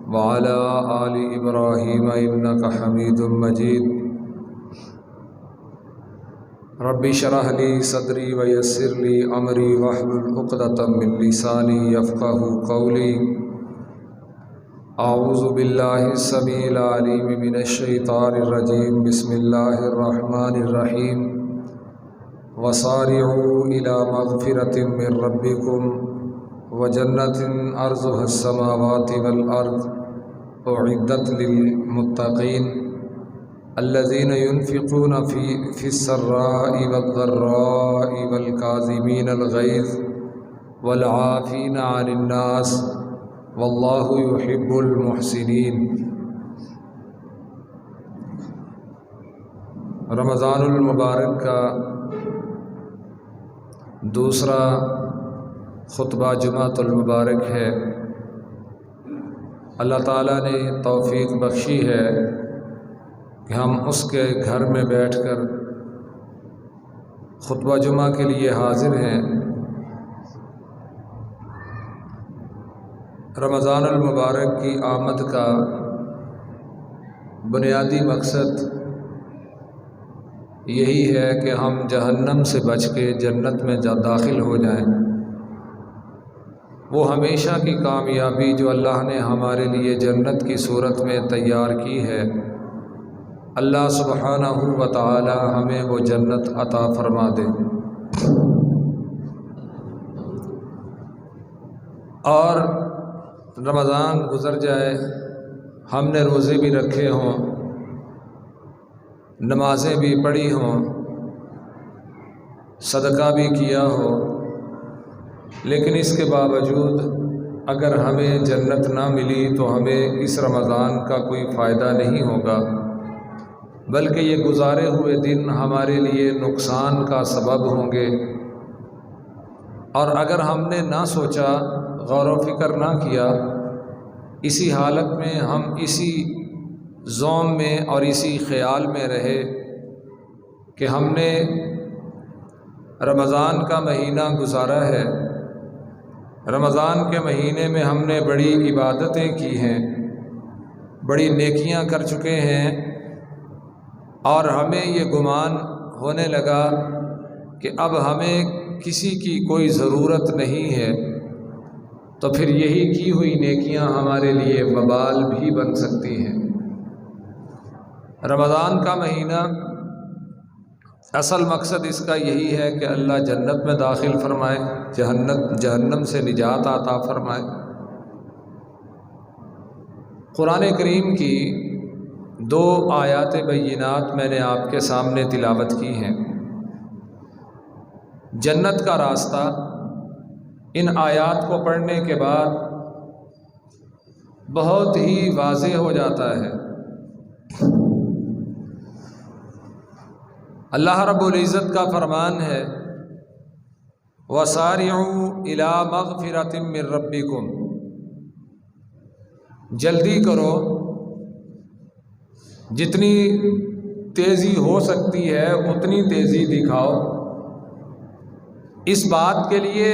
وعلى آل إبراهيم إنك حميد مجيد رب اشرح لي صدري ويسر لي أمري واحلل عقدة من لساني يفقهوا قولي أعوذ بالله السميع العليم من الشيطان الرجيم بسم الله الرحمن الرحيم وسارعوا إلى مغفرة من ربكم وجنة عرضها السماوات والأرض أعدت للمتقين الذين ينفقون في السراء والضراء والكاظمين الغيظ والعافين عن الناس والله يحب المحسنين۔ رمضان المبارک کا دوسرا خطبہ جمعۃ المبارک ہے۔ اللہ تعالیٰ نے توفیق بخشی ہے کہ ہم اس کے گھر میں بیٹھ کر خطبہ جمعہ کے لیے حاضر ہیں۔ رمضان المبارک کی آمد کا بنیادی مقصد یہی ہے کہ ہم جہنم سے بچ کے جنت میں داخل ہو جائیں۔ وہ ہمیشہ کی کامیابی جو اللہ نے ہمارے لیے جنت کی صورت میں تیار کی ہے، اللہ سبحانہ و تعالی ہمیں وہ جنت عطا فرما دے۔ اور رمضان گزر جائے، ہم نے روزے بھی رکھے ہوں، نمازیں بھی پڑھی ہوں، صدقہ بھی کیا ہو، لیکن اس کے باوجود اگر ہمیں جنت نہ ملی تو ہمیں اس رمضان کا کوئی فائدہ نہیں ہوگا، بلکہ یہ گزارے ہوئے دن ہمارے لیے نقصان کا سبب ہوں گے۔ اور اگر ہم نے نہ سوچا، غور و فکر نہ کیا، اسی حالت میں ہم اسی زوم میں اور اسی خیال میں رہے کہ ہم نے رمضان کا مہینہ گزارا ہے، رمضان کے مہینے میں ہم نے بڑی عبادتیں کی ہیں، بڑی نیکیاں کر چکے ہیں، اور ہمیں یہ گمان ہونے لگا کہ اب ہمیں کسی کی کوئی ضرورت نہیں ہے، تو پھر یہی کی ہوئی نیکیاں ہمارے لیے وبال بھی بن سکتی ہیں۔ رمضان کا مہینہ اصل مقصد اس کا یہی ہے کہ اللہ جنت میں داخل فرمائے، جہنم سے نجات عطا فرمائے۔ قرآن کریم کی 2 آیات بینات میں نے آپ کے سامنے تلاوت کی ہیں۔ جنت کا راستہ ان آیات کو پڑھنے کے بعد بہت ہی واضح ہو جاتا ہے۔ اللہ رب العزت کا فرمان ہے وَسَارِعُوا إِلَى مَغْفِرَةٍ مِّن رَبِّكُمْ، جلدی کرو، جتنی تیزی ہو سکتی ہے اتنی تیزی دکھاؤ اس بات کے لیے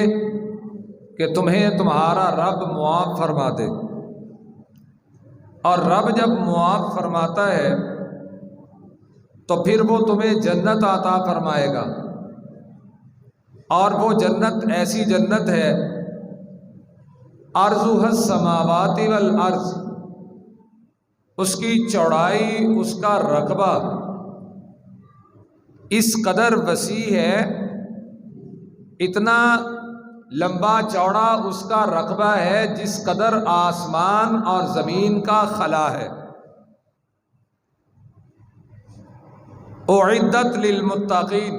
کہ تمہیں تمہارا رب معاف فرما دے۔ اور رب جب معاف فرماتا ہے تو پھر وہ تمہیں جنت عطا فرمائے گا، اور وہ جنت ایسی جنت ہے عرضها السماوات والارض، اس کی چوڑائی، اس کا رقبہ اس قدر وسیع ہے، اتنا لمبا چوڑا اس کا رقبہ ہے جس قدر آسمان اور زمین کا خلا ہے۔ اعدت للمتقین،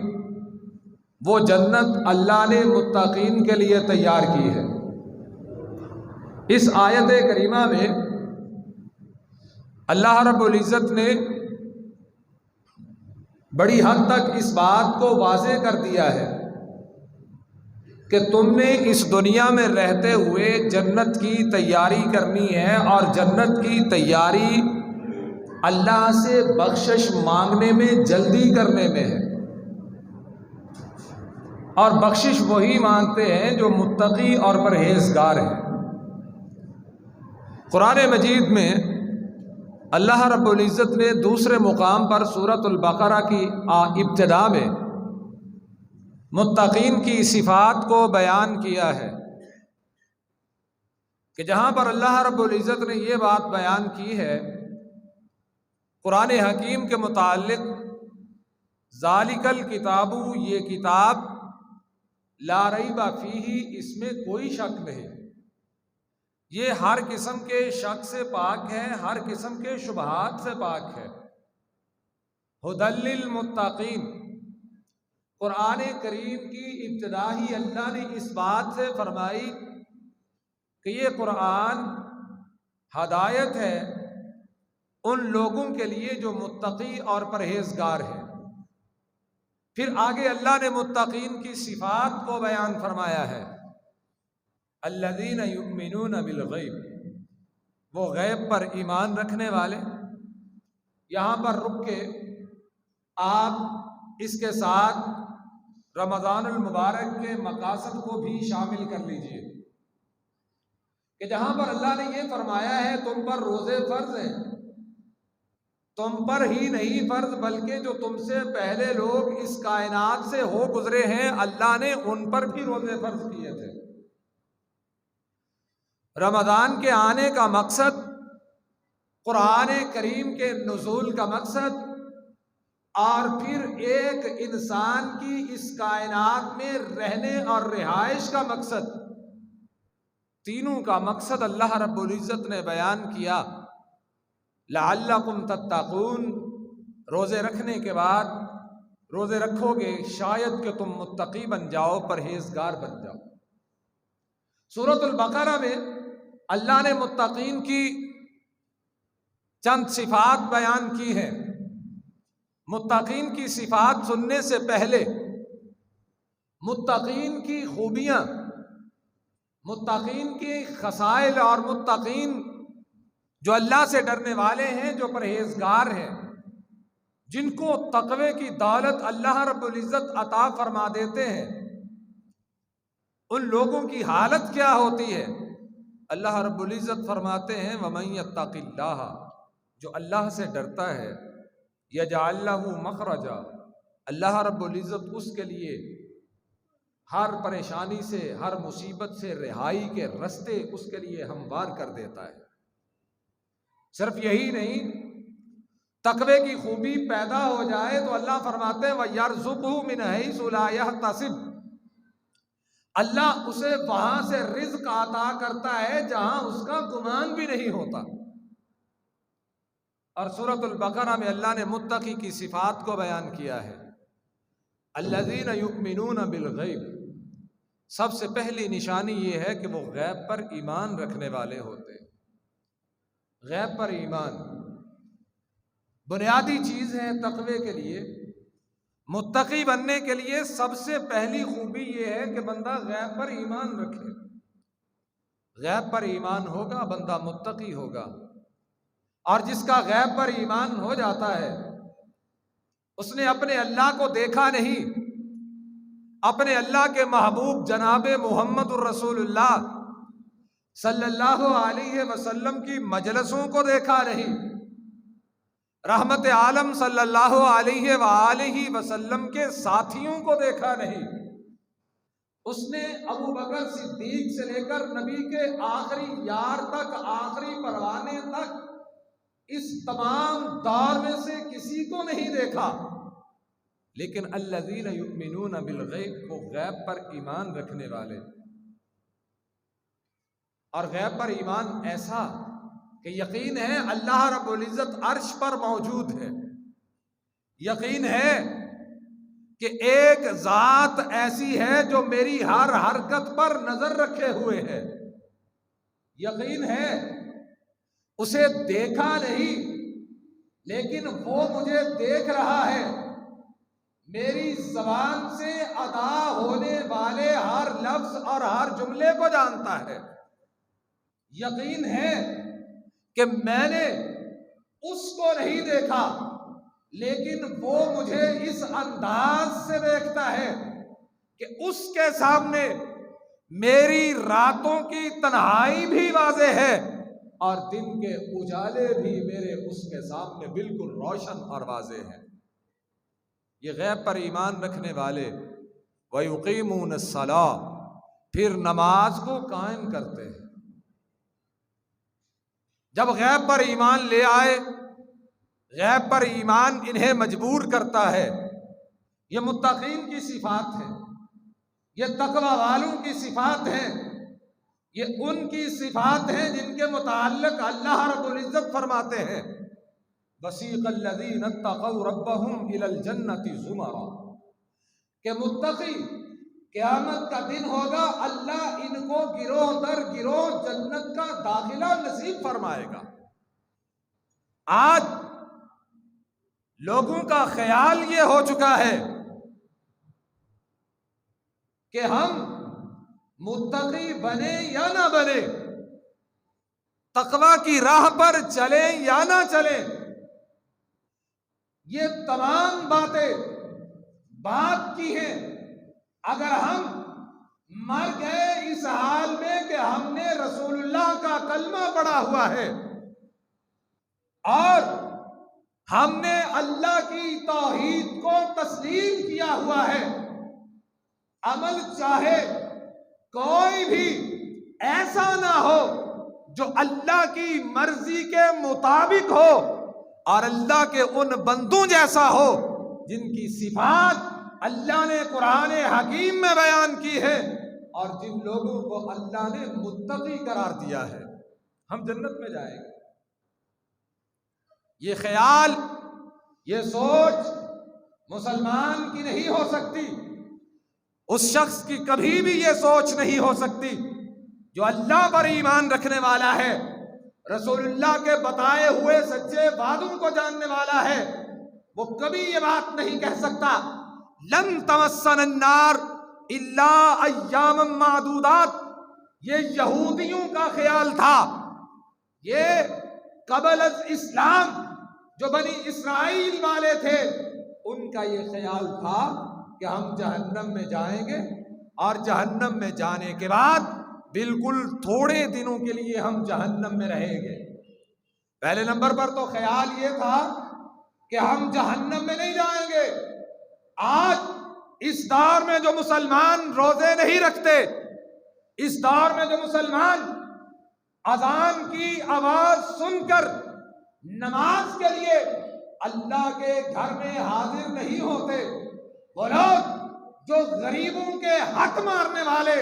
وہ جنت اللہ نے متقین کے لیے تیار کی ہے۔ اس آیت کریمہ میں اللہ رب العزت نے بڑی حد تک اس بات کو واضح کر دیا ہے کہ تم نے اس دنیا میں رہتے ہوئے جنت کی تیاری کرنی ہے، اور جنت کی تیاری اللہ سے بخشش مانگنے میں جلدی کرنے میں ہے۔ اور بخشش وہی مانگتے ہیں جو متقی اور پرہیزگار ہیں۔ قرآن مجید میں اللہ رب العزت نے دوسرے مقام پر سورۃ البقرہ کی ابتدا میں متقین کی صفات کو بیان کیا ہے کہ جہاں پر اللہ رب العزت نے یہ بات بیان کی ہے قرآن حکیم کے متعلق، ذالک الکتاب، یہ کتاب لا ریب فیہ، اس میں کوئی شک نہیں، یہ ہر قسم کے شک سے پاک ہے، ہر قسم کے شبہات سے پاک ہے۔ ھدی للمتقین، قرآن کریم کی ابتدا ہی اللہ نے اس بات سے فرمائی کہ یہ قرآن ہدایت ہے ان لوگوں کے لیے جو متقی اور پرہیزگار ہیں۔ پھر آگے اللہ نے متقین کی صفات کو بیان فرمایا ہے، الذین یؤمنون بالغیب، وہ غیب پر ایمان رکھنے والے۔ یہاں پر رک کے آپ اس کے ساتھ رمضان المبارک کے مقاصد کو بھی شامل کر لیجئے کہ جہاں پر اللہ نے یہ فرمایا ہے تم پر روزے فرض ہیں، تم پر ہی نہیں فرض بلکہ جو تم سے پہلے لوگ اس کائنات سے ہو گزرے ہیں اللہ نے ان پر بھی روزے فرض کیے تھے۔ رمضان کے آنے کا مقصد، قرآن کریم کے نزول کا مقصد، اور پھر ایک انسان کی اس کائنات میں رہنے اور رہائش کا مقصد، تینوں کا مقصد اللہ رب العزت نے بیان کیا۔ لعلکم تتقون، روزے رکھنے کے بعد روزے رکھو گے شاید کہ تم متقی بن جاؤ، پرہیزگار بن جاؤ۔ سورۃ البقرہ میں اللہ نے متقین کی چند صفات بیان کی ہیں۔ متقین کی صفات سننے سے پہلے متقین کی خوبیاں، متقین کی خصائل اور متقین جو اللہ سے ڈرنے والے ہیں، جو پرہیزگار ہیں، جن کو تقوی کی دولت اللہ رب العزت عطا فرما دیتے ہیں، ان لوگوں کی حالت کیا ہوتی ہے؟ اللہ رب العزت فرماتے ہیں وَمَن يَتَّقِ اللَّهَ، جو اللہ سے ڈرتا ہے، یجعل لہ مخرجا، اللہ رب العزت اس کے لیے ہر پریشانی سے، ہر مصیبت سے رہائی کے رستے اس کے لیے ہموار کر دیتا ہے۔ صرف یہی نہیں، تقوی کی خوبی پیدا ہو جائے تو اللہ فرماتے ہیں وَيَرْزُقْهُ مِنْ حَيْثُ لَا يَحْتَسِبُ، اللہ اسے وہاں سے رزق عطا کرتا ہے جہاں اس کا گمان بھی نہیں ہوتا۔ اور سورۃ البقرہ میں اللہ نے متقی کی صفات کو بیان کیا ہے، الذین یؤمنون بالغیب، سب سے پہلی نشانی یہ ہے کہ وہ غیب پر ایمان رکھنے والے ہوتے ہیں۔ غیب پر ایمان بنیادی چیز ہے تقوی کے لیے۔ متقی بننے کے لیے سب سے پہلی خوبی یہ ہے کہ بندہ غیب پر ایمان رکھے۔ غیب پر ایمان ہوگا بندہ متقی ہوگا، اور جس کا غیب پر ایمان ہو جاتا ہے اس نے اپنے اللہ کو دیکھا نہیں، اپنے اللہ کے محبوب جناب محمد الرسول اللہ صلی اللہ علیہ وسلم کی مجلسوں کو دیکھا نہیں، رحمت عالم صلی اللہ علیہ وآلہ وسلم کے ساتھیوں کو دیکھا نہیں۔ اس نے ابو بکر صدیق سے لے کر نبی کے آخری یار تک، آخری پروانے تک، اس تمام دور میں سے کسی کو نہیں دیکھا۔ لیکن الذین یؤمنون بالغیب، وہ غیب پر ایمان رکھنے والے، اور غیب پر ایمان ایسا کہ یقین ہے اللہ رب العزت عرش پر موجود ہے، یقین ہے کہ ایک ذات ایسی ہے جو میری ہر حرکت پر نظر رکھے ہوئے ہے، یقین ہے اسے دیکھا نہیں لیکن وہ مجھے دیکھ رہا ہے، میری زبان سے ادا ہونے والے ہر لفظ اور ہر جملے کو جانتا ہے، یقین ہے کہ میں نے اس کو نہیں دیکھا لیکن وہ مجھے اس انداز سے دیکھتا ہے کہ اس کے سامنے میری راتوں کی تنہائی بھی واضح ہے، اور دن کے اجالے بھی میرے اس کے سامنے بالکل روشن اور واضح ہیں۔ یہ غیب پر ایمان رکھنے والے وَيُقِيمُونَ الصَّلَاةَ، پھر نماز کو قائم کرتے ہیں۔ جب غیب پر ایمان لے آئے، غیب پر ایمان انہیں مجبور کرتا ہے۔ یہ متقین کی صفات ہیں، یہ تقوی والوں کی صفات ہیں، یہ ان کی صفات ہیں جن کے متعلق اللہ رب العزت فرماتے ہیں وَسِيقَ الَّذِينَ اتَّقَوْا رَبَّهُمْ إِلَى الْجَنَّةِ زُمَرًا، کہ متقی قیامت کا دن ہوگا، اللہ ان کو گروہ در گروہ جنت کا داخلہ نصیب فرمائے گا۔ آج لوگوں کا خیال یہ ہو چکا ہے کہ ہم متقی بنے یا نہ بنے، تقوی کی راہ پر چلیں یا نہ چلیں، یہ تمام باتیں بات کی ہیں۔ اگر ہم مر گئے اس حال میں کہ ہم نے رسول اللہ کا کلمہ پڑھا ہوا ہے اور ہم نے اللہ کی توحید کو تسلیم کیا ہوا ہے، عمل چاہے کوئی بھی ایسا نہ ہو جو اللہ کی مرضی کے مطابق ہو اور اللہ کے ان بندوں جیسا ہو جن کی صفات اللہ نے قرآن حکیم میں بیان کی ہے اور جن لوگوں کو اللہ نے متقی قرار دیا ہے، ہم جنت میں جائیں گے۔ یہ خیال، یہ سوچ مسلمان کی نہیں ہو سکتی، اس شخص کی کبھی بھی یہ سوچ نہیں ہو سکتی جو اللہ پر ایمان رکھنے والا ہے، رسول اللہ کے بتائے ہوئے سچے وعدوں کو جاننے والا ہے۔ وہ کبھی یہ بات نہیں کہہ سکتا لن تمسنا النار الا ایاما معدودات۔ یہ یہودیوں کا خیال تھا، یہ قبل از اسلام جو بنی اسرائیل والے تھے ان کا یہ خیال تھا کہ ہم جہنم میں جائیں گے اور جہنم میں جانے کے بعد بالکل تھوڑے دنوں کے لیے ہم جہنم میں رہیں گے۔ پہلے نمبر پر تو خیال یہ تھا کہ ہم جہنم میں نہیں جائیں گے۔ آج اس دور میں جو مسلمان روزے نہیں رکھتے، اس دور میں جو مسلمان اذان کی آواز سن کر نماز کے لیے اللہ کے گھر میں حاضر نہیں ہوتے، وہ لوگ جو غریبوں کے حق مارنے والے،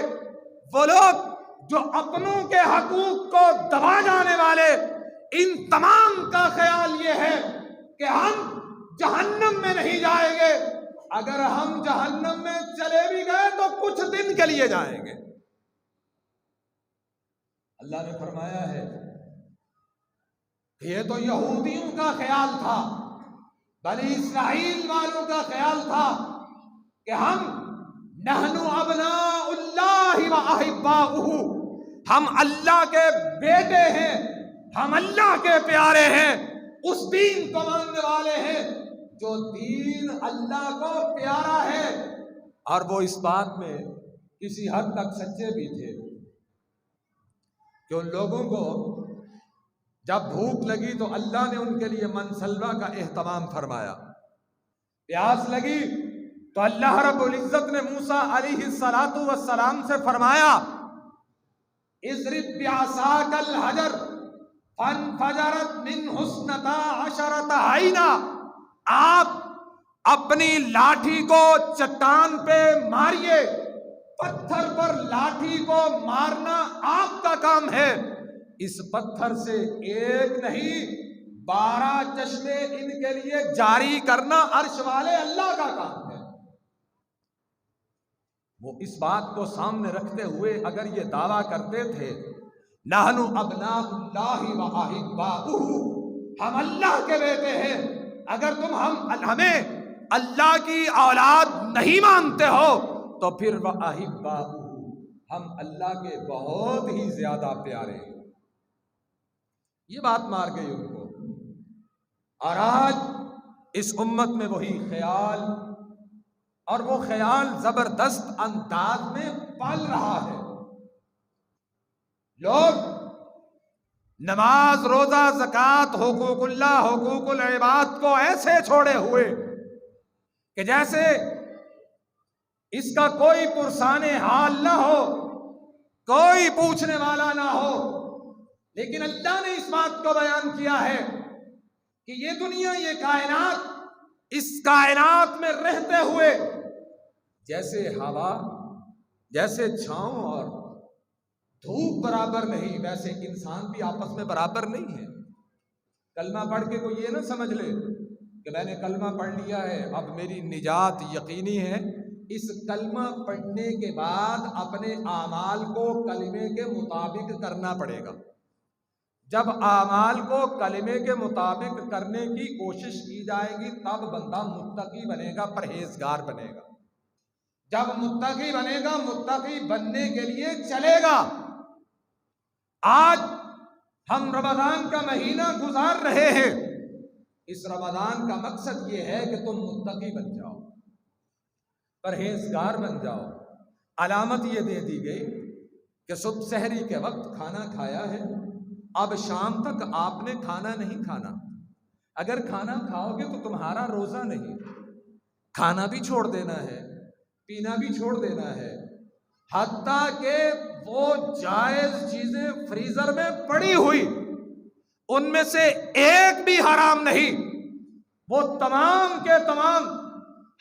وہ لوگ جو اپنوں کے حقوق کو دبا جانے والے، ان تمام کا خیال یہ ہے کہ ہم جہنم میں نہیں جائیں گے، اگر ہم جہنم میں چلے بھی گئے تو کچھ دن کے لیے جائیں گے۔ اللہ نے فرمایا ہے کہ یہ تو یہودیوں کا خیال تھا، بنی اسرائیل والوں کا خیال تھا کہ ہم نحن ابناء اللہ و احباؤہ، ہم اللہ کے بیٹے ہیں، ہم اللہ کے پیارے ہیں، اس دین کو ماننے والے ہیں جو دین اللہ کو پیارا ہے۔ اور وہ اس بات میں کسی حد تک سچے بھی تھے کہ ان لوگوں کو جب بھوک لگی تو اللہ نے ان کے لیے منسلوہ کا اہتمام فرمایا، پیاس لگی تو اللہ رب العزت نے موسیٰ علیہ السلام سے فرمایا اضرب بعصاک الحجر فانفجرت منہ اثنتا عشرۃ عینا، آپ اپنی لاٹھی کو چٹان پہ ماریے، پتھر پر لاٹھی کو مارنا آپ کا کام ہے، اس پتھر سے ایک نہیں 12 چشمے ان کے لیے جاری کرنا عرش والے اللہ کا کام ہے۔ وہ اس بات کو سامنے رکھتے ہوئے اگر یہ دعویٰ کرتے تھے نحن ابناء اللہ و احباؤہ، ہم اللہ کے بیٹے ہیں، اگر تم ہمیں اللہ کی اولاد نہیں مانتے ہو تو پھر وَأَحِبَّاؤُ، ہم اللہ کے بہت ہی زیادہ پیارے ہیں۔ یہ بات مار گئی ان کو، اور آج اس امت میں وہی خیال، اور وہ خیال زبردست انداز میں پل رہا ہے۔ لوگ نماز، روزہ، زکوٰۃ، حقوق اللہ، حقوق العباد کو ایسے چھوڑے ہوئے کہ جیسے اس کا کوئی پرسان حال نہ ہو، کوئی پوچھنے والا نہ ہو۔ لیکن اللہ نے اس بات کو بیان کیا ہے کہ یہ دنیا، یہ کائنات، اس کائنات میں رہتے ہوئے جیسے ہوا، جیسے چھاؤں اور دھوپ برابر نہیں، ویسے انسان بھی آپس میں برابر نہیں ہے۔ کلمہ پڑھ کے کوئی یہ نہ سمجھ لے کہ میں نے کلمہ پڑھ لیا ہے اب میری نجات یقینی ہے۔ اس کلمہ پڑھنے کے بعد اپنے اعمال کو کلمے کے مطابق کرنا پڑے گا۔ جب اعمال کو کلمے کے مطابق کرنے کی کوشش کی جائے گی تب بندہ متقی بنے گا، پرہیزگار بنے گا۔ جب متقی بنے گا، متقی بننے کے لیے چلے گا۔ آج ہم رمضان کا مہینہ گزار رہے ہیں، اس رمضان کا مقصد یہ ہے کہ تم متقی بن جاؤ، پرہیزگار بن جاؤ۔ علامت یہ دے دی گئی کہ صبح سحری کے وقت کھانا کھایا ہے، اب شام تک آپ نے کھانا نہیں کھانا۔ اگر کھانا کھاؤ گے تو تمہارا روزہ نہیں، کھانا بھی چھوڑ دینا ہے، پینا بھی چھوڑ دینا ہے، حتیٰ کہ وہ جائز چیزیں فریزر میں پڑی ہوئی ان میں سے ایک بھی حرام نہیں، وہ تمام کے تمام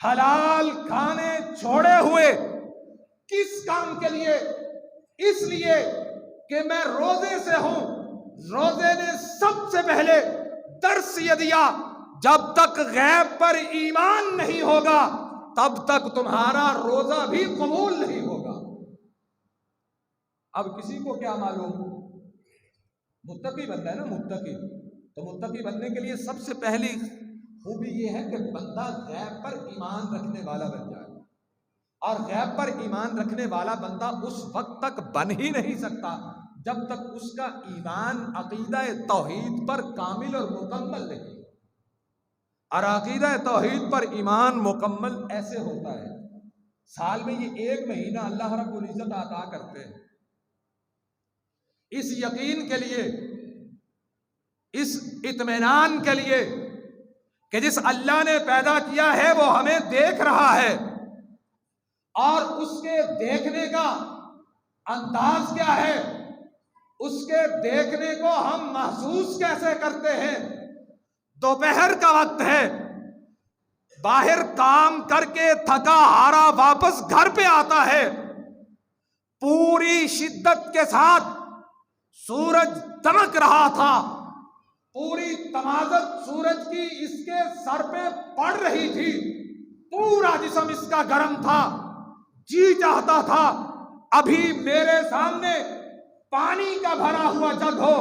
حلال کھانے چھوڑے ہوئے۔ کس کام کے لیے؟ اس لیے کہ میں روزے سے ہوں۔ روزے نے سب سے پہلے درس یہ دیا، جب تک غیب پر ایمان نہیں ہوگا تب تک تمہارا روزہ بھی قبول نہیں ہوگا۔ اب کسی کو کیا معلوم؟ متقی بننا ہے نا، متقی تو متقی بننے کے لیے سب سے پہلی خوبی یہ ہے کہ بندہ غیب پر ایمان رکھنے والا بن جائے، اور غیب پر ایمان رکھنے والا بندہ اس وقت تک بن ہی نہیں سکتا جب تک اس کا ایمان عقیدہ توحید پر کامل اور مکمل نہیں۔ اور عقیدہ توحید پر ایمان مکمل ایسے ہوتا ہے، سال میں یہ ایک مہینہ اللہ رب العزت عطا کرتے ہیں اس یقین کے لیے، اس اطمینان کے لیے کہ جس اللہ نے پیدا کیا ہے وہ ہمیں دیکھ رہا ہے، اور اس کے دیکھنے کا انداز کیا ہے، اس کے دیکھنے کو ہم محسوس کیسے کرتے ہیں۔ دوپہر کا وقت ہے، باہر کام کر کے تھکا ہارا واپس گھر پہ آتا ہے، پوری شدت کے ساتھ سورج دمک رہا تھا، پوری تمازت سورج کی اس کے سر پہ پڑ رہی تھی، پورا جسم اس کا گرم تھا، جی چاہتا تھا ابھی میرے سامنے پانی کا بھرا ہوا جگ ہو،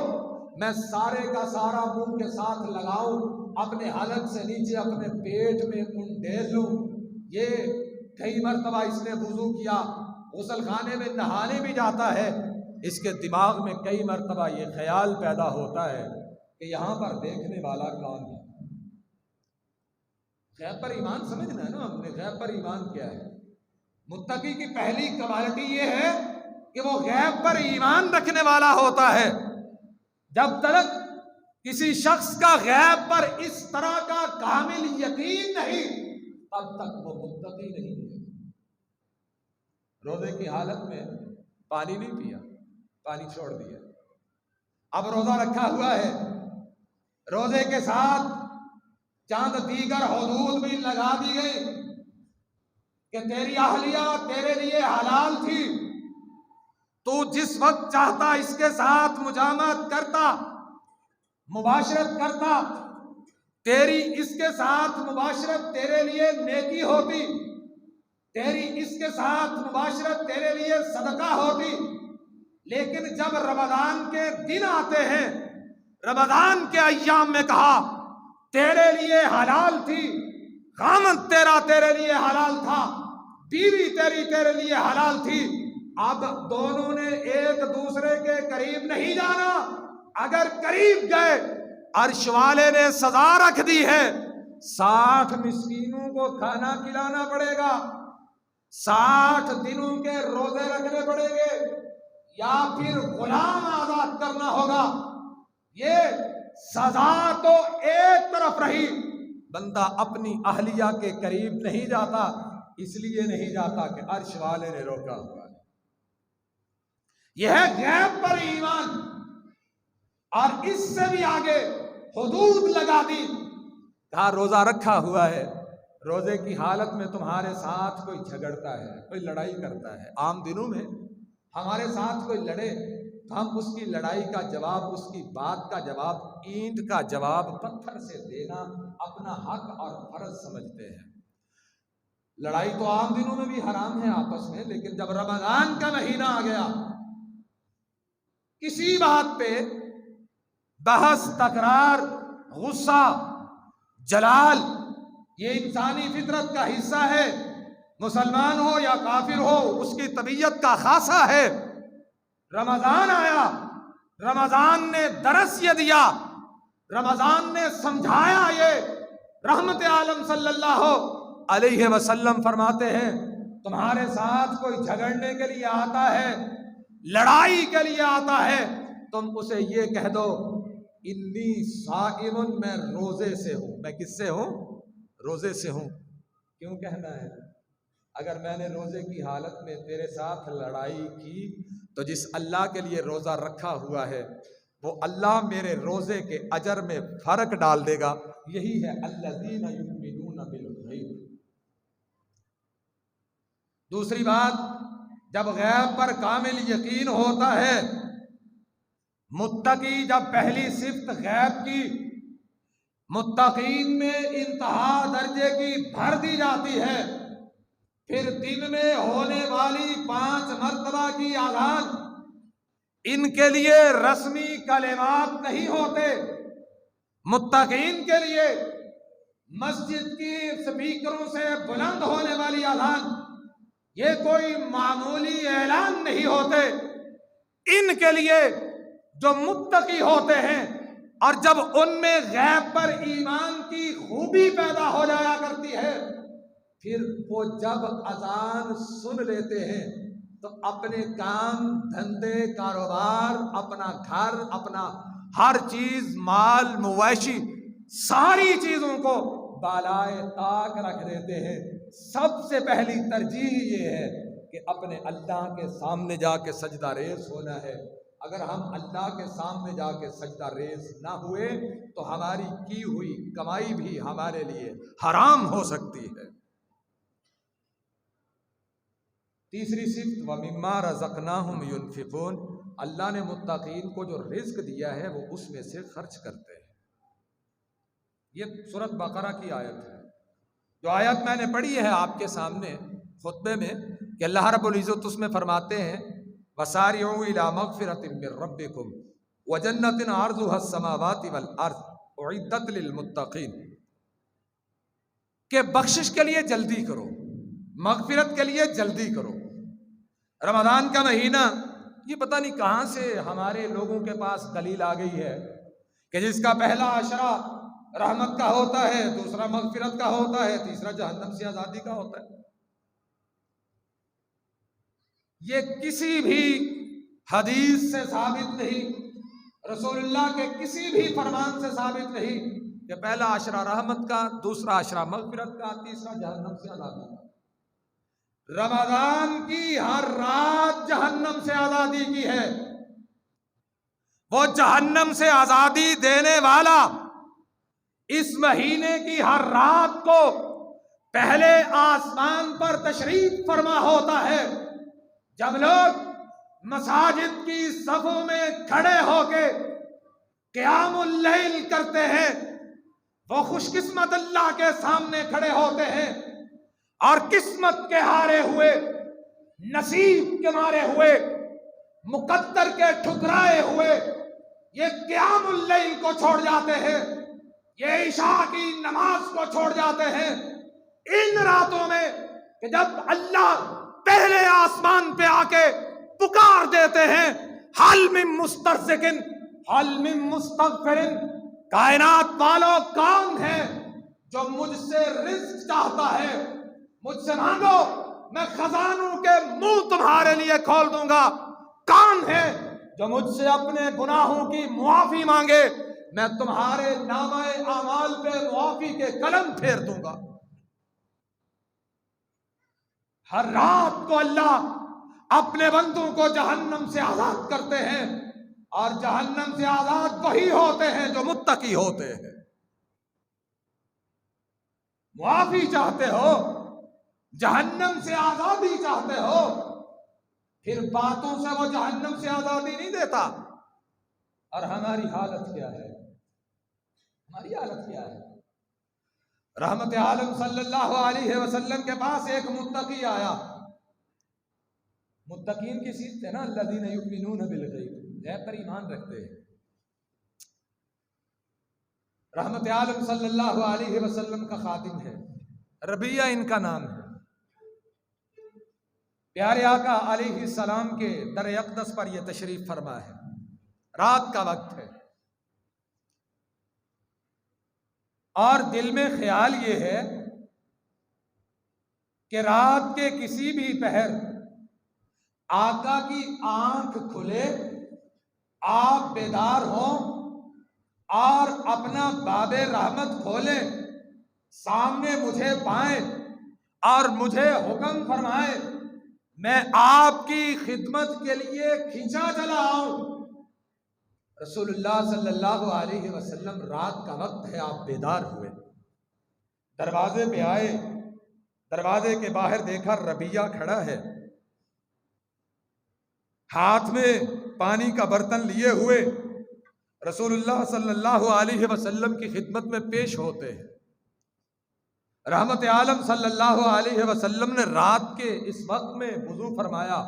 میں سارے کا سارا منہ کے ساتھ لگاؤں، اپنے حلق سے نیچے اپنے پیٹ میں انڈیل لوں۔ یہ کئی مرتبہ اس نے وضو کیا، غسل خانے میں نہانے بھی جاتا ہے، اس کے دماغ میں کئی مرتبہ یہ خیال پیدا ہوتا ہے کہ یہاں پر دیکھنے والا کون ہے۔ غیب پر ایمان سمجھنا ہے نا ہم نے، غیب پر ایمان کیا ہے؟ متقی کی پہلی کوالٹی یہ ہے کہ وہ غیب پر ایمان رکھنے والا ہوتا ہے۔ جب تک کسی شخص کا غیب پر اس طرح کا کامل یقین نہیں تب تک وہ متقی نہیں ہے۔ روزے کی حالت میں پانی نہیں پیا، پانی چھوڑ دیا، اب روزہ رکھا ہوا ہے، روزے کے ساتھ چاند دیگر حدود بھی لگا دی گئی کہ تیری اہلیہ تیرے لیے حلال تھی، تو جس وقت چاہتا اس کے ساتھ مجامعت کرتا، مباشرت کرتا، تیری اس کے ساتھ مباشرت تیرے لیے نیکی ہوتی، تیری اس کے ساتھ مباشرت تیرے لیے صدقہ ہوتی۔ لیکن جب رمضان کے دن آتے ہیں، رمضان کے ایام میں کہا تیرے لیے حلال تھی، خامد تیرا تیرے لیے حلال تھا، بیوی تیری تیرے لیے حلال تھی، اب دونوں نے ایک دوسرے کے قریب نہیں جانا، اگر قریب گئے عرش والے نے سزا رکھ دی ہے، 60 مسکینوں کو کھانا کھلانا پڑے گا، 60 دنوں کے روزے رکھنے پڑیں گے، یا پھر غلام آزاد کرنا ہوگا۔ سزا تو ایک طرف رہی، بندہ اپنی اہلیہ کے قریب نہیں جاتا، اس لیے نہیں جاتا کہ عرش والے نے روکا ہوا ہے۔ یہ ہے غیب پر ایمان، اور اس سے بھی آگے حدود لگا دی، کہا روزہ رکھا ہوا ہے، روزے کی حالت میں تمہارے ساتھ کوئی جھگڑتا ہے، کوئی لڑائی کرتا ہے۔ عام دنوں میں ہمارے ساتھ کوئی لڑے تو ہم اس کی لڑائی کا جواب، اس کی بات کا جواب، اینٹ کا جواب پتھر سے دینا اپنا حق اور فرض سمجھتے ہیں۔ لڑائی تو عام دنوں میں بھی حرام ہے آپس میں، لیکن جب رمضان کا مہینہ آ گیا، کسی بات پہ بحث، تکرار، غصہ، جلال، یہ انسانی فطرت کا حصہ ہے، مسلمان ہو یا کافر ہو اس کی طبیعت کا خاصہ ہے۔ رمضان آیا، رمضان نے درس یہ دیا، رمضان نے سمجھایا یہ۔ رحمت عالم صلی اللہ علیہ وسلم فرماتے ہیں تمہارے ساتھ کوئی جھگڑنے کے لیے آتا ہے، لڑائی کے لیے آتا ہے، تم اسے یہ کہہ دو انی صائم، میں روزے سے ہوں۔ میں کس سے ہوں؟ روزے سے ہوں۔ کیوں کہنا ہے؟ اگر میں نے روزے کی حالت میں تیرے ساتھ لڑائی کی تو جس اللہ کے لیے روزہ رکھا ہوا ہے وہ اللہ میرے روزے کے اجر میں فرق ڈال دے گا۔ یہی ہے الذین یؤمنون بالغیب۔ دوسری بات، جب غیب پر کامل یقین ہوتا ہے، متقی جب پہلی صفت غیب کی متقین میں انتہا درجے کی بھر دی جاتی ہے، پھر دن میں ہونے والی 5 مرتبہ کی اذان ان کے لیے رسمی کلمات نہیں ہوتے، متقین کے لیے مسجد کی سپیکروں سے بلند ہونے والی اذان یہ کوئی معمولی اعلان نہیں ہوتے۔ ان کے لیے جو متقی ہوتے ہیں اور جب ان میں غیب پر ایمان کی خوبی پیدا ہو جایا کرتی ہے، پھر وہ جب اذان سن لیتے ہیں تو اپنے کام دھندے، کاروبار، اپنا گھر، اپنا ہر چیز، مال مویشی، ساری چیزوں کو بالائے طاق رکھ دیتے ہیں۔ سب سے پہلی ترجیح یہ ہے کہ اپنے اللہ کے سامنے جا کے سجدہ ریز ہونا ہے۔ اگر ہم اللہ کے سامنے جا کے سجدہ ریز نہ ہوئے تو ہماری کی ہوئی کمائی بھی ہمارے لیے حرام ہو سکتی ہے۔ تیسری صفت وَمِمَّا رَزَقْنَاهُمْ يُنْفِقُونَ، اللہ نے متقین کو جو رزق دیا ہے وہ اس میں سے خرچ کرتے ہیں۔ یہ سورۃ بقرہ کی آیت ہے۔ جو آیت میں نے پڑھی ہے آپ کے سامنے خطبے میں کہ اللہ رب العزت اس میں فرماتے ہیں وَسَارِعُوا إِلَىٰ مَغْفِرَةٍ مِّن رَّبِّكُمْ وَجَنَّةٍ عَرْضُهَا السَّمَاوَاتِ وَالْأَرْضُ أُعِدَّتْ لِلْمُتَّقِينَ، کہ بخشش کے لیے جلدی کرو، مغفرت کے لیے جلدی کرو۔ رمضان کا مہینہ، یہ پتہ نہیں کہاں سے ہمارے لوگوں کے پاس دلیل آ گئی ہے کہ جس کا پہلا عشرہ رحمت کا ہوتا ہے، دوسرا مغفرت کا ہوتا ہے، تیسرا جہنم سے آزادی کا ہوتا ہے۔ یہ کسی بھی حدیث سے ثابت نہیں، رسول اللہ کے کسی بھی فرمان سے ثابت نہیں کہ پہلا عشرہ رحمت کا، دوسرا عشرہ مغفرت کا، تیسرا جہنم سے آزادی کا۔ رمضان کی ہر رات جہنم سے آزادی کی ہے۔ وہ جہنم سے آزادی دینے والا اس مہینے کی ہر رات کو پہلے آسمان پر تشریف فرما ہوتا ہے۔ جب لوگ مساجد کی صفوں میں کھڑے ہو کے قیام اللیل کرتے ہیں، وہ خوش قسمت اللہ کے سامنے کھڑے ہوتے ہیں اور قسمت کے ہارے ہوئے، نصیب کے مارے ہوئے، مقدر کے ٹھکرائے ہوئے یہ قیام اللیل کو چھوڑ جاتے ہیں، یہ عشاء کی نماز کو چھوڑ جاتے ہیں ان راتوں میں کہ جب اللہ پہلے آسمان پہ آ کے پکار دیتے ہیں حل من مسترزقن حل من مستغفرن، کائنات والو کون ہے جو مجھ سے رزق چاہتا ہے؟ مجھ سے مانگو، میں خزانوں کے منہ تمہارے لیے کھول دوں گا۔ کون ہے جو مجھ سے اپنے گناہوں کی معافی مانگے؟ میں تمہارے نامہ اعمال پہ معافی کے قلم پھیر دوں گا۔ ہر رات کو اللہ اپنے بندوں کو جہنم سے آزاد کرتے ہیں، اور جہنم سے آزاد وہی ہوتے ہیں جو متقی ہوتے ہیں۔ معافی چاہتے ہو، جہنم سے آزادی چاہتے ہو، پھر باتوں سے وہ جہنم سے آزادی نہیں دیتا۔ اور ہماری حالت کیا ہے؟ ہماری حالت کیا ہے؟ رحمت عالم صلی اللہ علیہ وسلم کے پاس ایک متقی آیا۔ متقین کی صفت ہے نا، الذین یؤمنون بالغیب، غیب پر ایمان رکھتے ہیں۔ رحمت عالم صلی اللہ علیہ وسلم کا خادم ہے، ربیہ ان کا نام ہے۔ پیارے آقا علیہ السلام کے در اقدس پر یہ تشریف فرما ہے، رات کا وقت ہے، اور دل میں خیال یہ ہے کہ رات کے کسی بھی پہر آقا کی آنکھ کھلے، آپ بیدار ہوں اور اپنا باب رحمت کھولیں، سامنے مجھے پائیں اور مجھے حکم فرمائے، میں آپ کی خدمت کے لیے کھینچا چلا آؤں۔ رسول اللہ صلی اللہ علیہ وسلم، رات کا وقت ہے، آپ بیدار ہوئے، دروازے پہ آئے، دروازے کے باہر دیکھا ربیہ کھڑا ہے، ہاتھ میں پانی کا برتن لیے ہوئے رسول اللہ صلی اللہ علیہ وسلم کی خدمت میں پیش ہوتے ہیں۔ رحمت عالم صلی اللہ علیہ وسلم نے رات کے اس وقت میں وضو فرمایا،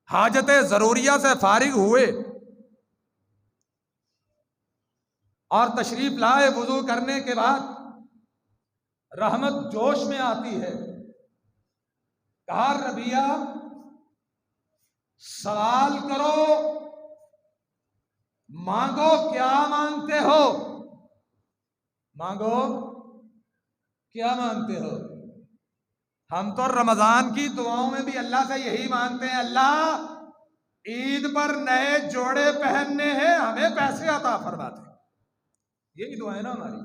حاجت ضروریہ سے فارغ ہوئے اور تشریف لائے۔ وضو کرنے کے بعد رحمت جوش میں آتی ہے، کہا ربیہ سوال کرو، مانگو، کیا مانگتے ہو؟ مانگو، کیا مانگتے ہو؟ ہم تو رمضان کی دعاؤں میں بھی اللہ سے یہی مانگتے ہیں، اللہ عید پر نئے جوڑے پہننے ہیں، ہمیں پیسے عطا فرما دے، یہی دعا ہے نا ہماری۔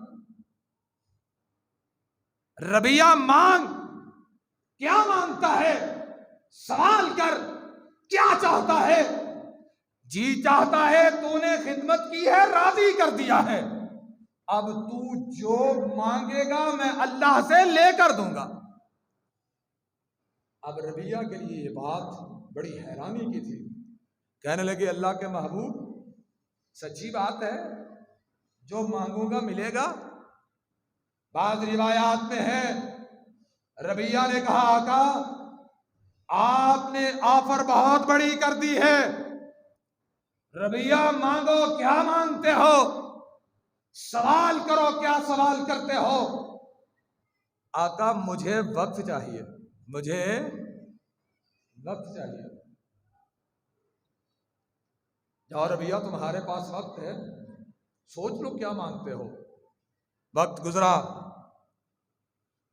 ربیہ مانگ، کیا مانگتا ہے؟ سوال کر، کیا چاہتا ہے؟ جی چاہتا ہے، تو نے خدمت کی ہے، راضی کر دیا ہے، اب تو جو مانگے گا میں اللہ سے لے کر دوں گا۔ اب ربیہ کے لیے یہ بات بڑی حیرانی کی تھی، کہنے لگے اللہ کے محبوب سچی بات ہے، جو مانگوں گا ملے گا؟ بعض روایات میں ہے ربیہ نے کہا آقا آپ نے آفر بہت بڑی کر دی ہے، ربیہ مانگو، کیا مانگتے ہو؟ سوال کرو، کیا سوال کرتے ہو؟ آقا مجھے وقت چاہیے، مجھے وقت چاہیے۔ یا ربیہ تمہارے پاس وقت ہے، سوچ لو کیا مانگتے ہو۔ وقت گزرا،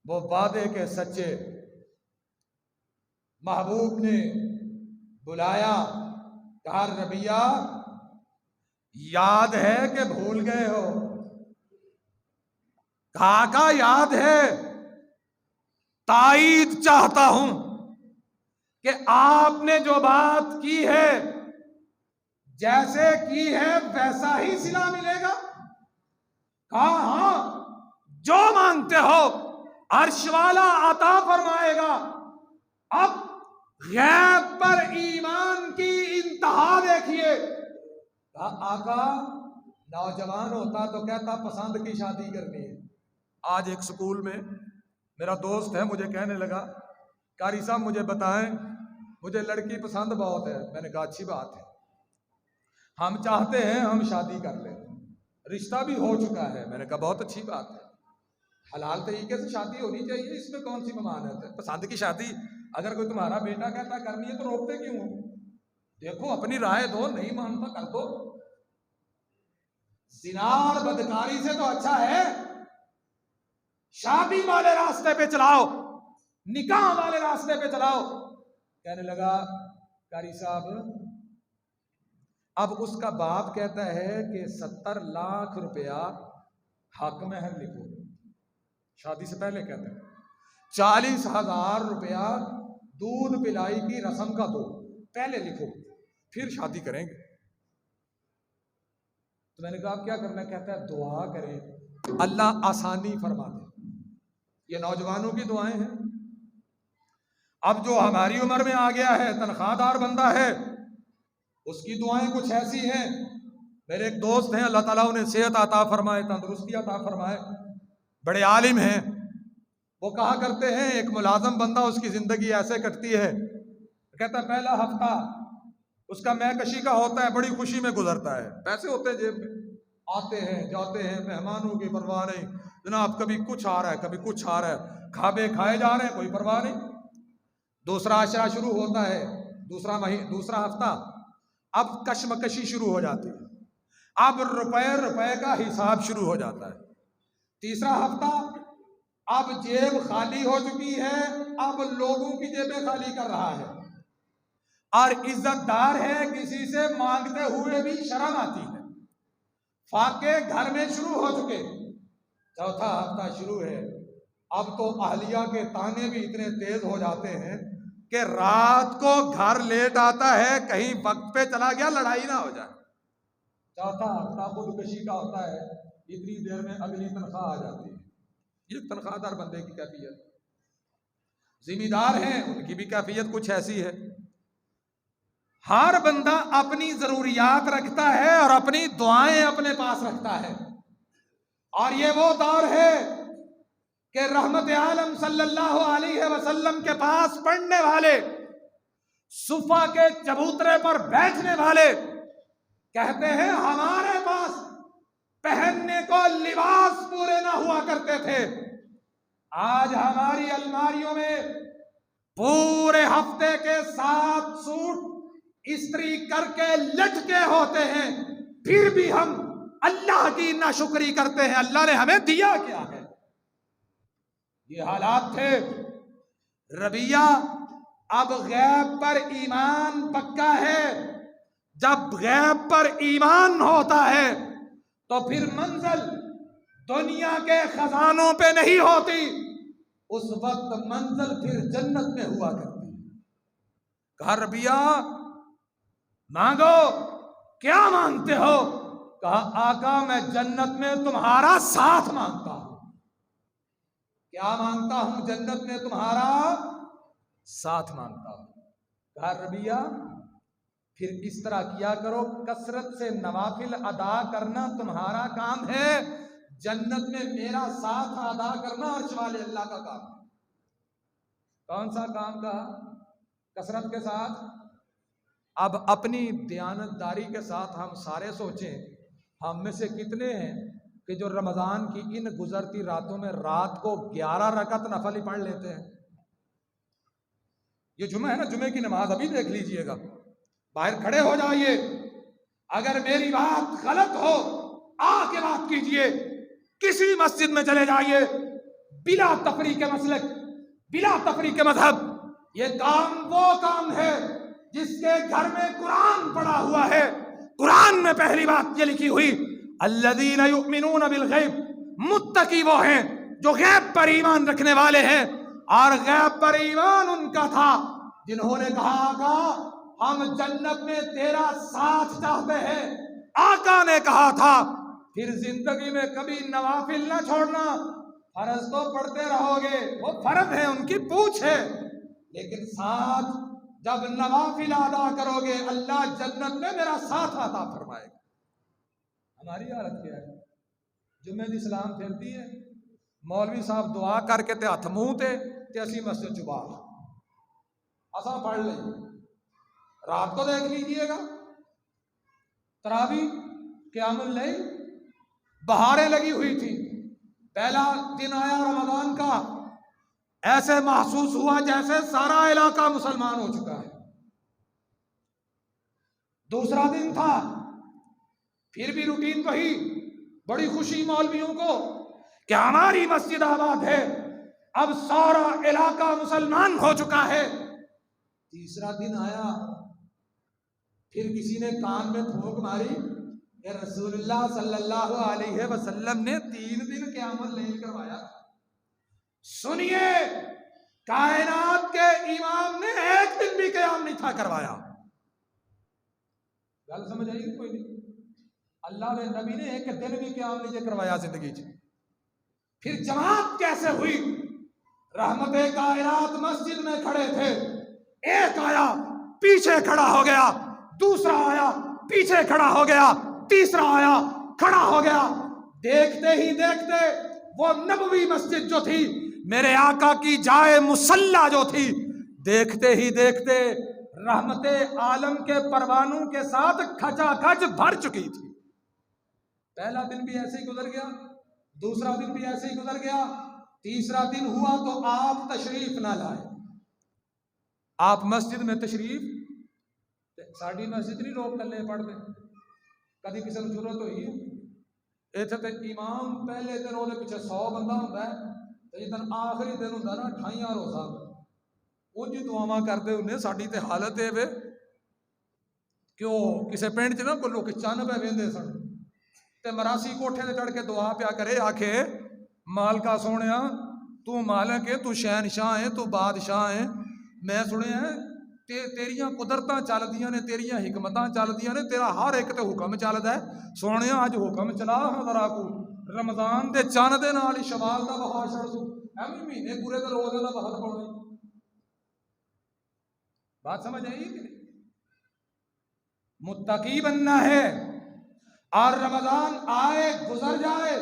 وہ وعدے کے سچے محبوب نے بلایا، کہا ربیہ یاد ہے کہ بھول گئے ہو؟ کہا کا یاد ہے، تائید چاہتا ہوں کہ آپ نے جو بات کی ہے جیسے کی ہے ویسا ہی صلہ ملے گا؟ کہا ہاں، جو مانگتے ہو عرش والا عطا فرمائے گا۔ اب غیب پر ایمان کی انتہا دیکھیے۔ کہا آقا نوجوان ہوتا تو کہتا پسند کی شادی کرنی ہے۔ آج ایک سکول میں میرا دوست ہے، مجھے کہنے لگا قاری صاحب مجھے بتائیں، مجھے لڑکی پسند بہت ہے۔ میں نے کہا اچھی بات ہے، ہم چاہتے ہیں ہم شادی کر لیں، رشتہ بھی ہو چکا ہے۔ میں نے کہا بہت اچھی بات ہے، حلال طریقے سے شادی ہونی چاہیے، اس میں کون سی ممانعت ہے؟ پسند کی شادی اگر کوئی تمہارا بیٹا کہتا کرنی ہے تو روکتے کیوں ہو؟ دیکھو اپنی رائے دو، نہیں مانتا کر دو۔ زنا اور بدکاری سے تو اچھا ہے شادی والے راستے پہ چلاؤ، نکاح والے راستے پہ چلاؤ۔ کہنے لگا قاری صاحب اب اس کا باپ کہتا ہے کہ 70 لاکھ روپیہ حق مہر لکھو، شادی سے پہلے کہتے ہیں 40,000 روپیہ دودھ پلائی کی رسم کا دو، پہلے لکھو پھر شادی کریں گے۔ تو میں نے کہا آپ کیا کرنا؟ کہتا ہے دعا کریں اللہ آسانی فرما دے۔ یہ نوجوانوں کی دعائیں ہیں۔ اب جو ہماری عمر میں آ گیا ہے، تنخواہ دار بندہ ہے، اس کی دعائیں کچھ ایسی ہیں۔ میرے ایک دوست ہیں، اللہ تعالیٰ انہیں صحت عطا فرمائے، تندرستی عطا فرمائے، بڑے عالم ہیں۔ وہ کہا کرتے ہیں ایک ملازم بندہ اس کی زندگی ایسے کٹتی ہے، کہتا ہے پہلا ہفتہ اس کا میں کشی کا ہوتا ہے، بڑی خوشی میں گزرتا ہے، پیسے ہوتے ہیں جیب میں، آتے ہیں جاتے ہیں، مہمانوں کی پرواہ نہیں، جناب کبھی کچھ آ رہا ہے کبھی کچھ آ رہا ہے، کھابے کھائے جا رہے ہیں، کوئی پرواہ نہیں۔ دوسرا عشرہ شروع ہوتا ہے، دوسرا ہفتہ، اب کشمکشی شروع ہو جاتی ہے، اب روپے کا حساب شروع ہو جاتا ہے۔ تیسرا ہفتہ، اب جیب خالی ہو چکی ہے، اب لوگوں کی جیبیں خالی کر رہا ہے، اور عزت دار ہے، کسی سے مانگتے ہوئے بھی شرم آتی ہے، فاقے گھر میں شروع ہو چکے۔ چوتھا ہفتہ شروع ہے، اب تو اہلیہ کے تانے بھی اتنے تیز ہو جاتے ہیں کہ رات کو گھر لیٹ آتا ہے، کہیں وقت پہ چلا گیا لڑائی نہ ہو جائے۔ چوتھا ہفتہ خودکشی کا ہوتا ہے، اتنی دیر میں اگلی تنخواہ آ جاتی ہے۔ یہ تنخواہ دار بندے کی کیفیت۔ ذمہ دار ہیں، ان کی بھی کیفیت کچھ ایسی ہے۔ ہر بندہ اپنی ضروریات رکھتا ہے اور اپنی دعائیں اپنے پاس رکھتا ہے، اور یہ وہ دور ہے کہ رحمت عالم صلی اللہ علیہ وسلم کے پاس پڑھنے والے، صفا کے چبوترے پر بیٹھنے والے کہتے ہیں ہمارے پاس پہننے کو لباس پورے نہ ہوا کرتے تھے، آج ہماری الماریوں میں پورے ہفتے کے 7 سوٹ استری کر کے لٹکے ہوتے ہیں، پھر بھی ہم اللہ کی ناشکری کرتے ہیں۔ اللہ نے ہمیں دیا کیا ہے؟ یہ حالات تھے۔ ربیہ اب غیب پر ایمان پکا ہے۔ جب غیب پر ایمان ہوتا ہے تو پھر منزل دنیا کے خزانوں پہ نہیں ہوتی، اس وقت منزل پھر جنت میں ہوا کرتی ہے۔ کہا ربیہ مانگو، کیا مانگتے ہو؟ کہا آقا میں جنت میں تمہارا ساتھ مانگتا ہوں۔ کیا مانگتا ہوں؟ جنت میں تمہارا ساتھ مانگتا ہوں۔ کہا ربیہ پھر اس طرح کیا کرو، کثرت سے نوافل ادا کرنا تمہارا کام ہے، جنت میں میرا ساتھ ادا کرنا عرش والے اللہ کا کام ہے۔ کون سا کام کہا؟ کثرت کے ساتھ۔ اب اپنی دیانتداری کے ساتھ ہم سارے سوچیں، ہم میں سے کتنے ہیں کہ جو رمضان کی ان گزرتی راتوں میں رات کو 11 رکعت نفل ہی پڑھ لیتے ہیں؟ یہ جمعہ ہے نا، جمعے کی نماز ابھی دیکھ لیجئے گا، باہر کھڑے ہو جائیے، اگر میری بات غلط ہو آ کے بات کیجئے، کسی مسجد میں چلے جائیے، بلا تفریق کے مسلک، بلا تفریق کے مذہب، یہ کام وہ کام ہے جس کے گھر میں قرآن پڑا ہوا ہے۔ قرآن میں پہلی بات یہ لکھی ہوئی الذین یؤمنون بالغیب، متقی وہ ہیں جو غیب پر ایمان رکھنے والے ہیں، اور غیب پر ایمان ان کا تھا جنہوں نے کہا آقا ہم جنت میں تیرا ساتھ چاہتے ہیں۔ آقا نے کہا تھا پھر زندگی میں کبھی نوافل نہ چھوڑنا، فرض تو پڑھتے رہو گے، وہ فرض ہے، ان کی پوچھ ہے، لیکن ساتھ جب نوافل ادا کرو گے اللہ جنت میں میرا ساتھ عطا فرمائے گا۔ ہماری حالت کیا ہے؟ جمعے دی سلام پھیرتی ہے، مولوی صاحب دعا کر کے تے ہاتھ منہ تے اسی مسجد چبا اساں پڑھ لیں۔ رات کو دیکھ لیجئے گا، تراویح قیام اللیل، بہاریں لگی ہوئی تھی، پہلا دن آیا رمضان کا، ایسے محسوس ہوا جیسے سارا علاقہ مسلمان ہو چکا ہے۔ دوسرا دن تھا، پھر بھی روٹین وہی، بڑی خوشی مولویوں کو کہ ہماری مسجد آباد ہے، اب سارا علاقہ مسلمان ہو چکا ہے۔ تیسرا دن آیا، پھر کسی نے کان میں پھونک ماری کہ رسول اللہ صلی اللہ علیہ وسلم نے 3 دن قیام اللیل کروایا. سنیے، کائنات کے امام نے 1 دن بھی قیام نہیں تھا کروایا. گل سمجھ آئی کوئی نہیں؟ اللہ نے نبی نے 1 دن بھی قیام نہیں کروایا زندگی چ. پھر جماعت کیسے ہوئی؟ رحمت کائنات مسجد میں کھڑے تھے، ایک آیا پیچھے کھڑا ہو گیا، دوسرا آیا پیچھے کھڑا ہو گیا، تیسرا آیا کھڑا ہو گیا. دیکھتے ہی دیکھتے وہ نبوی مسجد جو تھی، میرے آقا کی جائے مصلی جو تھی، دیکھتے ہی دیکھتے رحمت عالم کے پروانوں کے ساتھ کھچا کھچ بھر چکی تھی. پہلا دن بھی ایسے ہی گزر گیا، دوسرا دن بھی ایسے ہی گزر گیا، تیسرا دن ہوا تو آپ تشریف نہ لائے. آپ مسجد میں تشریف، ساڑی مسجد نہیں لوگ کلے پڑھتے، کدی کسی کو ضرورت ہوئی ہے؟ اتنے تے امام پہلے دن وہ پیچھے 100 بندہ ہوتا ہے، جدن آخری دن ہوتا نا 28 روزہ، وہ جی دعاواں کرتے انہیں. ساڑی تے حالت ہے وے کیوں کسے پینڈ چ نا کو لوگ چن پہ ویندے سن تے مراسی کوٹھے تے چڑھ کے دعا پیا کرے، آکھے مالکا سونیا تو مالک ہے، تو شہنشاہ ہے، تو بادشاہ ہے. میں سنیا ہے تیریاں قدرتاں چل دیاں نے، تیریاں حکمتاں چل دیاں نے، تیرا ہر ایک تے حکم چلدا ہے. سونیا اج حکم چلا ہاں ذرا کو رمضان دے چن دے نال ہی شوال دا بہا چھڑ دو، ایویں مہینے پورے تے روزے دا بہا پاؤنا. بات سمجھ آئی کہ نہیں؟ متقی بننا ہے، اور رمضان آئے گزر جائے،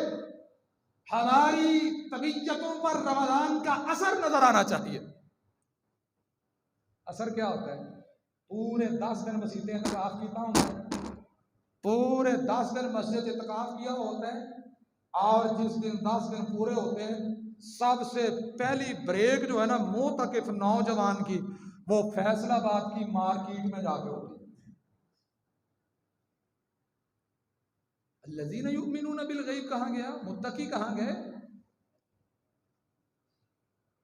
ہماری طبیعتوں پر رمضان کا اثر نظر آنا چاہیے. اثر کیا ہوتا ہے؟ پورے 10 دن مسجد اعتکاف کیتا ہوتا ہے، پورے 10 دن مسجد اعتکاف کیا ہوتا ہے، اور جس دن 10 دن پورے ہوتے ہیں سب سے پہلی بریک جو ہے نا معتکف نوجوان کی، وہ فیصل آباد کی مارکیٹ میں جا کے ہوتی ہے. الذین یؤمنون بالغیب کہاں گیا؟ متقی کہاں گئے؟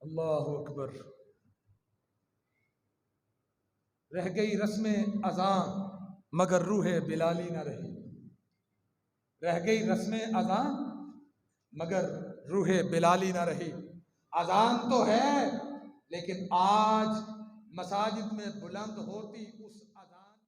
اللہ اکبر. رہ گئی رسم اذاں مگر روح بلالی نہ رہی. رہ گئی رسم اذاں مگر روح بلالی نہ رہی. اذان تو ہے لیکن آج مساجد میں بلند ہوتی اس